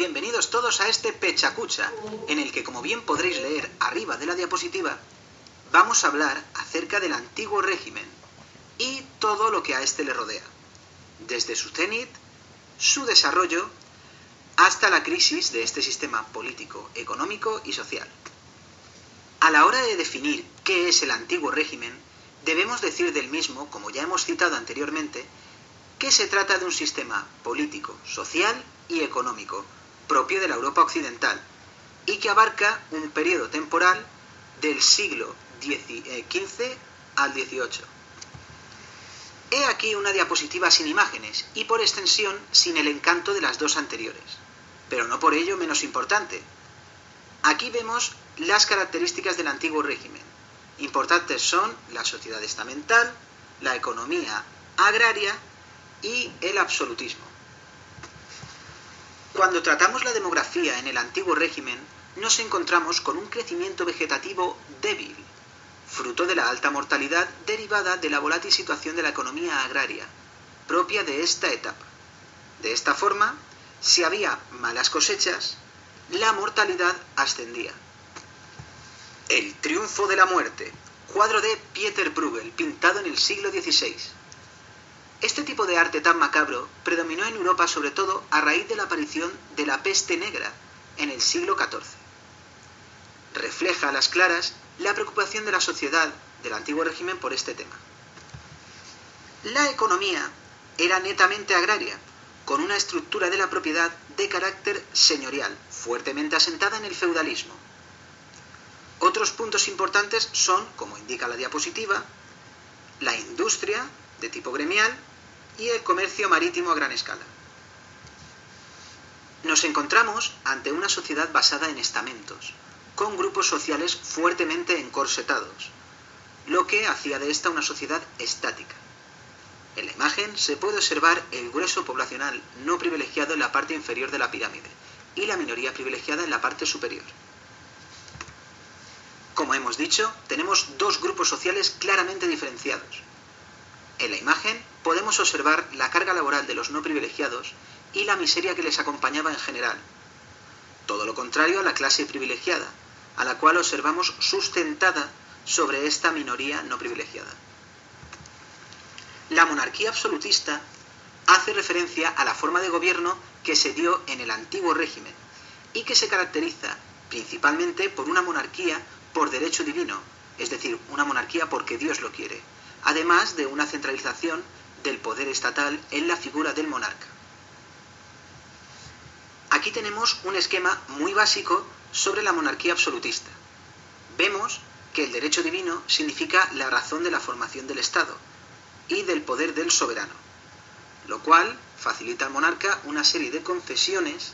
Bienvenidos todos a este Pechacucha, en el que, como bien podréis leer arriba de la diapositiva, vamos a hablar acerca del antiguo régimen y todo lo que a este le rodea, desde su cenit, su desarrollo, hasta la crisis de este sistema político, económico y social. A la hora de definir qué es el antiguo régimen, debemos decir del mismo, como ya hemos citado anteriormente, que se trata de un sistema político, social y económico propio de la Europa occidental y que abarca un periodo temporal del siglo XV al XVIII. He aquí una diapositiva sin imágenes y por extensión sin el encanto de las dos anteriores, pero no por ello menos importante. Aquí vemos las características del antiguo régimen. Importantes son la sociedad estamental, la economía agraria y el absolutismo. Cuando tratamos la demografía en el antiguo régimen, nos encontramos con un crecimiento vegetativo débil, fruto de la alta mortalidad derivada de la volátil situación de la economía agraria, propia de esta etapa. De esta forma, si había malas cosechas, la mortalidad ascendía. El triunfo de la muerte, cuadro de Pieter Bruegel, pintado en el siglo XVI. Este tipo de arte tan macabro predominó en Europa sobre todo a raíz de la aparición de la peste negra en el siglo XIV. Refleja a las claras la preocupación de la sociedad del antiguo régimen por este tema. La economía era netamente agraria, con una estructura de la propiedad de carácter señorial, fuertemente asentada en el feudalismo. Otros puntos importantes son, como indica la diapositiva, la industria de tipo gremial y el comercio marítimo a gran escala. Nos encontramos ante una sociedad basada en estamentos, con grupos sociales fuertemente encorsetados, lo que hacía de esta una sociedad estática. En la imagen se puede observar el grueso poblacional no privilegiado en la parte inferior de la pirámide y la minoría privilegiada en la parte superior. Como hemos dicho, tenemos dos grupos sociales claramente diferenciados. En la imagen podemos observar la carga laboral de los no privilegiados y la miseria que les acompañaba en general. Todo lo contrario a la clase privilegiada, a la cual observamos sustentada sobre esta minoría no privilegiada. La monarquía absolutista hace referencia a la forma de gobierno que se dio en el antiguo régimen y que se caracteriza principalmente por una monarquía por derecho divino, es decir, una monarquía porque Dios lo quiere, además de una centralización del poder estatal en la figura del monarca. Aquí tenemos un esquema muy básico sobre la monarquía absolutista. Vemos que el derecho divino significa la razón de la formación del Estado y del poder del soberano, lo cual facilita al monarca una serie de concesiones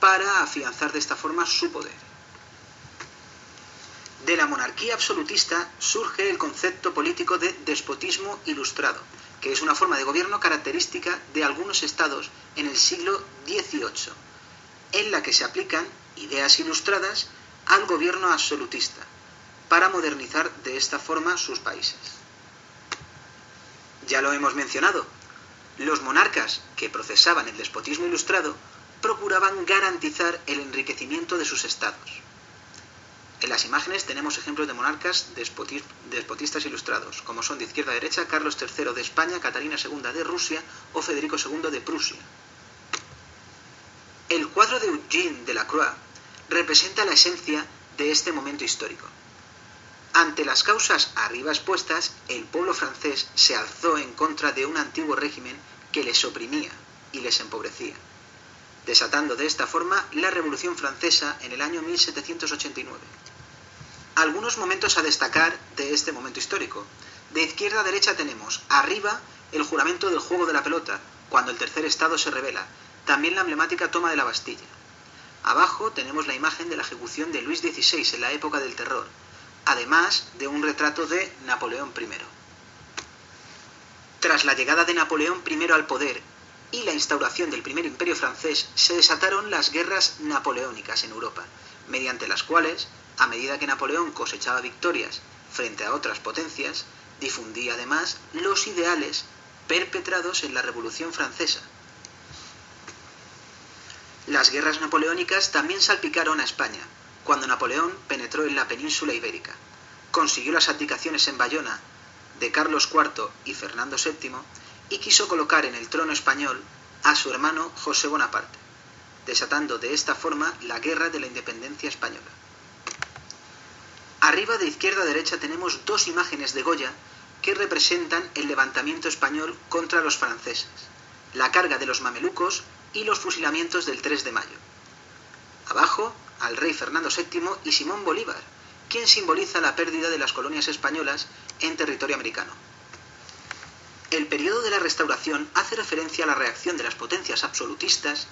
para afianzar de esta forma su poder. De la monarquía absolutista surge el concepto político de despotismo ilustrado, que es una forma de gobierno característica de algunos estados en el siglo XVIII, en la que se aplican ideas ilustradas al gobierno absolutista, para modernizar de esta forma sus países. Ya lo hemos mencionado, los monarcas que procesaban el despotismo ilustrado procuraban garantizar el enriquecimiento de sus estados. En las imágenes tenemos ejemplos de monarcas despotistas ilustrados, como son de izquierda a derecha Carlos III de España, Catalina II de Rusia o Federico II de Prusia. El cuadro de Eugène Delacroix representa la esencia de este momento histórico. Ante las causas arriba expuestas, el pueblo francés se alzó en contra de un antiguo régimen que les oprimía y les empobrecía, desatando de esta forma la Revolución Francesa en el año 1789. Algunos momentos a destacar de este momento histórico. De izquierda a derecha tenemos, arriba, el juramento del juego de la pelota, cuando el tercer estado se rebela, también la emblemática toma de la Bastilla. Abajo tenemos la imagen de la ejecución de Luis XVI en la época del terror, además de un retrato de Napoleón I. Tras la llegada de Napoleón I al poder y la instauración del primer imperio francés, se desataron las guerras napoleónicas en Europa, mediante las cuales, a medida que Napoleón cosechaba victorias frente a otras potencias, difundía además los ideales perpetrados en la Revolución Francesa. Las guerras napoleónicas también salpicaron a España, cuando Napoleón penetró en la península ibérica, consiguió las abdicaciones en Bayona de Carlos IV y Fernando VII y quiso colocar en el trono español a su hermano José Bonaparte, desatando de esta forma la Guerra de la Independencia Española. Arriba de izquierda a derecha tenemos dos imágenes de Goya que representan el levantamiento español contra los franceses, la carga de los mamelucos y los fusilamientos del 3 de mayo. Abajo, al rey Fernando VII y Simón Bolívar, quien simboliza la pérdida de las colonias españolas en territorio americano. El periodo de la Restauración hace referencia a la reacción de las potencias absolutistas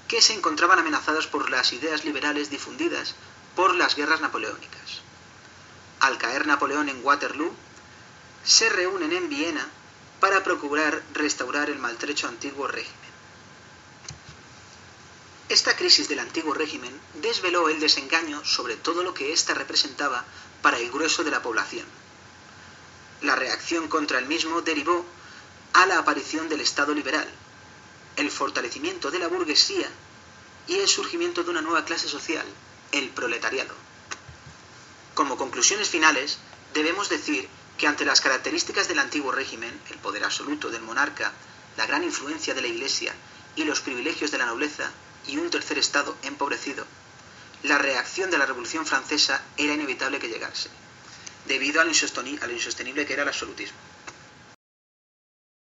que se encontraban amenazadas por las ideas liberales difundidas por las guerras napoleónicas. Al caer Napoleón en Waterloo, se reúnen en Viena para procurar restaurar el maltrecho antiguo régimen. Esta crisis del antiguo régimen desveló el desengaño sobre todo lo que ésta representaba para el grueso de la población. La reacción contra el mismo derivó a la aparición del Estado liberal, el fortalecimiento de la burguesía y el surgimiento de una nueva clase social, el proletariado. Como conclusiones finales, debemos decir que ante las características del antiguo régimen, el poder absoluto del monarca, la gran influencia de la Iglesia y los privilegios de la nobleza y un tercer estado empobrecido, la reacción de la Revolución Francesa era inevitable que llegase, debido a lo insostenible que era el absolutismo.